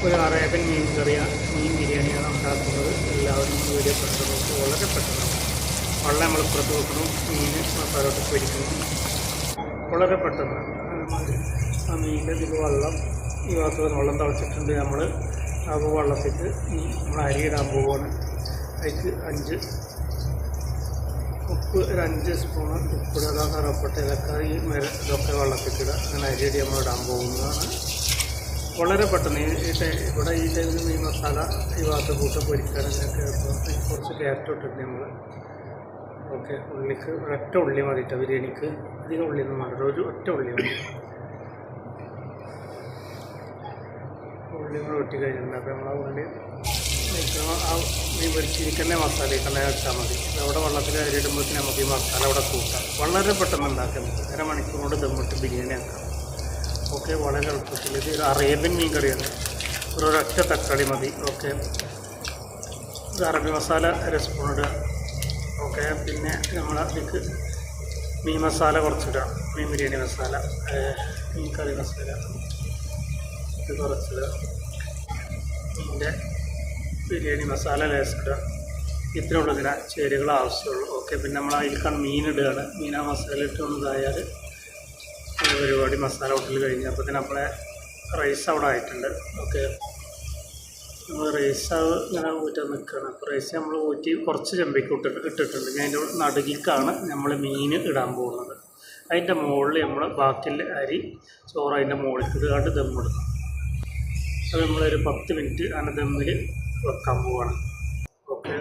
ഒരു അറേബ്യൻ മീൻ ബിരിയാണിയാണ് ഉണ്ടാക്കുന്നത്. എല്ലാവരും വീഡിയോ പെട്ടെന്ന് നോക്കി വളരെ പെട്ടെന്ന് വെള്ളം നമ്മൾ പുറത്ത് വെക്കണം, മീൻ മസാലോട്ട് പൊരിക്കണം വളരെ പെട്ടെന്ന്. അതേമാതിരി ആ മീനിൻ്റെ ഇതിൽ വെള്ളം ഈ ഭാഗത്ത് വെള്ളം തിളച്ചിട്ടുണ്ട്. നമ്മൾ ആ വെള്ളത്തിട്ട് നമ്മൾ അരിയിടാൻ പോവുകയാണ്. അതിക്ക് ഉപ്പ് ഒരു 5 സ്പൂണ് ഉപ്പിടുക, കറുവപ്പട്ട ഇലക്കായി ഇതൊക്കെ വെള്ളത്തിട്ടിടുക. അങ്ങനെ അരിയടി നമ്മൾ ഇടാൻ പോകുന്നതാണ്. വളരെ പെട്ടെന്ന് ഇവിടെ ഈ ടൈമിൽ മീൻ മസാല ഈ ഭാഗത്ത് കൂട്ട് പൊരിക്കാനൊക്കെ കുറച്ച് ക്യാരറ്റ് ഇട്ടിട്ടുണ്ട് നമ്മൾ. ഓക്കെ, ഉള്ളിക്ക് ഒരൊറ്റ ഉള്ളി മതിയിട്ട് ബിരിയാണിക്ക് അധികം ഉള്ളിയൊന്നും വേണ്ട, ഒരു ഒറ്റ ഉള്ളി മതി. ഉള്ളി കൂടെ വെട്ടി കഴിഞ്ഞിട്ടുണ്ട്. അപ്പോൾ നമ്മൾ ആ ഉള്ളി ആ മീൻ പൊരിച്ചിരിക്കുന്ന മസാല തന്നെ വെച്ചാൽ മതി. അവിടെ വെള്ളത്തിൽ അരിയിടുമ്പോഴത്തേന് നമുക്ക് ഈ മസാല അവിടെ കൂട്ടാം. വളരെ പെട്ടെന്ന് ഉണ്ടാക്കാം. അരമണിക്കൂർ കൊണ്ട് ദമ്മിട്ട് ബിരിയാണി ആക്കാം. ഓക്കെ, വളരെ എളുപ്പത്തിൽ. ഇത് ഒരു അറേബ്യൻ മീൻ കറിയാണ്. ഒരൊറ്റ തക്കാളി മതി. ഓക്കെ, ഇത് അറബി മസാല 1 സ്പൂൺ ഇടുക. ഓക്കെ, പിന്നെ നമ്മൾ അതിലേക്ക് മീൻ മസാല കുറച്ചിടുക. മീൻ ബിരിയാണി മസാല, മീൻ കറി മസാല ഇത് കുറച്ചിടുക. മീനിൻ്റെ ബിരിയാണി മസാല ലേസിടുക. ഇത്രയുള്ളതിന് ചേരുകൾ ആവശ്യമുള്ളൂ. ഓക്കെ, പിന്നെ നമ്മൾ അതിലേക്കാണ് മീനിടുകയാണ്. മീൻ ആ മസാല ഇട്ടുകൊണ്ടതായാൽ പരിപാടി മസാല ഹോട്ടൽ കഴിഞ്ഞ് അപ്പോൾ തന്നെ നമ്മളെ റൈസ് അവിടെ ആയിട്ടുണ്ട്. ഓക്കെ, നമ്മൾ റൈസ് ഇങ്ങനെ ഊറ്റാൻ നിൽക്കുകയാണ്. അപ്പോൾ റൈസ് നമ്മൾ ഊറ്റി കുറച്ച് ചെമ്പിക്ക് ഇട്ടിട്ടുണ്ട്. ഞാൻ അതിൻ്റെ നടുകിക്കാണ് നമ്മൾ മീൻ ഇടാൻ പോകുന്നത്. അതിൻ്റെ മുകളിൽ നമ്മൾ ബാക്കിയുള്ള അരി ചോറ് അതിൻ്റെ മുകളിൽ ഇടുകാണ്ട് ദമ്മിടും. അത് നമ്മളൊരു 10 മിനിറ്റ് അങ്ങനെ ദമ്മിൽ വെക്കാൻ പോവുകയാണ്. ഓക്കെ,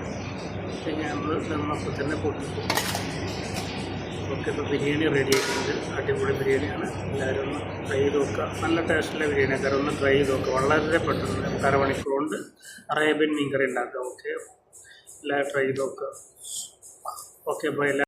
പിന്നെ നമ്മൾ ദമ്മപ്പോൾ തന്നെ പൊട്ടിക്കും. ഓക്കെ, ഇപ്പോൾ ബിരിയാണി റെഡി ആയിട്ടുണ്ട്. അടിപൊളി ബിരിയാണിയാണ്. എല്ലാവരും ഒന്ന് ട്രൈ ചെയ്ത് നോക്കുക. നല്ല ടേസ്റ്റുള്ള ബിരിയാണിക്കാരെ ഒന്ന് ട്രൈ ചെയ്ത് നോക്കുക. വളരെ പെട്ടെന്ന് നമുക്ക് അരമണിക്കൂർ കൊണ്ട് അറേബ്യൻ മീൻ കറി ഉണ്ടാക്കാം. ഓക്കെ, എല്ലാവരും ട്രൈ ചെയ്ത് നോക്കുക. ഓക്കെ, അപ്പോൾ